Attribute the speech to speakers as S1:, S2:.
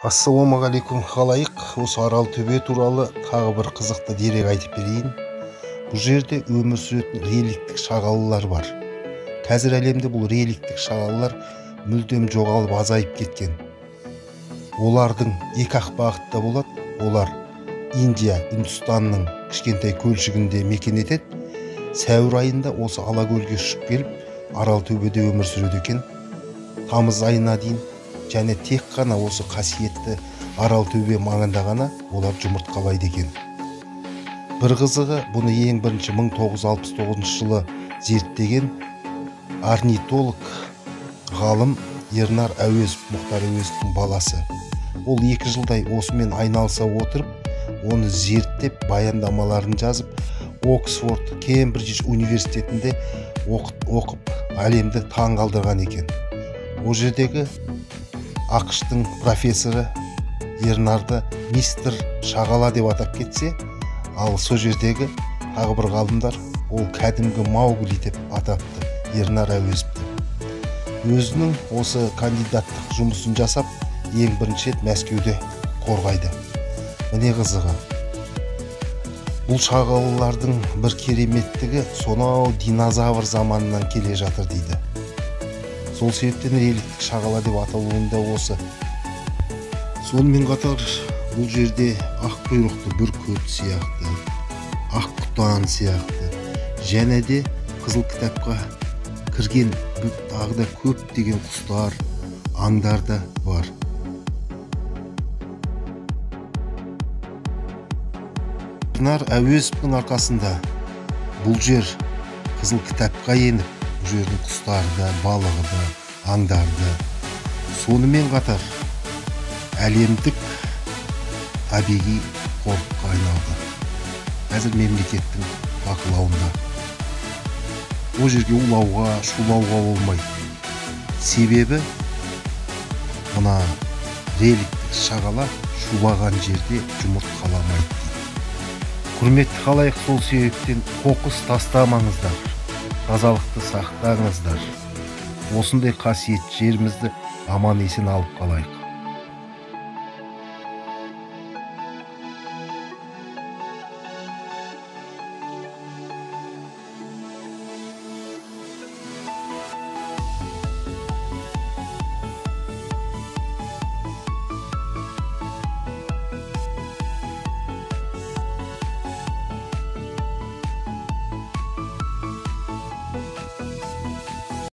S1: Ассалаумағалейкум халайық. Осы Аралтөбе туралы тағы бір қызықты дерек айтып берейін. Бұл жерде өмір сүретін реликтік шағалалар бар. Қазір әлемде бұл реликтік шағалалар мүлдем жоғалып азайып кеткен. Олардың екі-ақ бағытта болады. Олар Индия, Үндістанның кішкентай көлшігінде мекен етеді. Сәуір айында осы Алакөлге ұшып келіп, Аралтөбеде өмір сүреді екен. Тамыз айына дейін және тек қана осы қасиетті Аралтөбе маңында ғана олар жұмыртқалайды екен. Бір қызығы, бұны ең бірінші 1969 жылы зерттеген орнитолог ғалым Ернар Әуезов, Мұхтар Әуезовтың баласы. Ол 2 жылдай осымен айналыса отырып, оны зерттеп, баяндамаларын жазып, Оксфорд, Кембридж университетінде оқып, әлемді таң қалдырған екен. Ол жердегі ақштың профессоры Ернарды мистер Шағала деп атап кетсе, ал сол жердегі тағы бір ғалымдар ол кәдімгі Маугли деп атапты Ернар Әуезовті. Өзінің осы кандидаттық жұмысын жасап, ең бірінші рет Мәскеуде қорғайды. Міне қызығы. Бұл шағалалардың бір кереметтігі сонау динозавр заманынан келе жатыр дейді. Сол себептен реликтік шағала деп аталуында осы. Сонымен қатар бұл жерде ақ құйрықты бүркіт сияқты, ақ құтан сияқты, және де қызыл кітапқа кірген тағы да көптеген құстар, аңдар да бар. Ернар Әуезовтың арқасында бұл жер қызыл кітапқа еніп, бұл жердің құстарды, балығы да, аңдарды, сонымен қатар әлемдік табиғи қорыққа айналды. Қазір мемлекеттің бақылауында. Ол жерге улауға, шулауға болмайды. Себебі мына реликтік шағала шулаған жерде жұмыртқаламайды. Құрметті халайық, сол себептен қоқыс тастамаңыздар, тазалықты сақтаңыздар. Осындай қасиет жерімізді аман есен алып қалайық.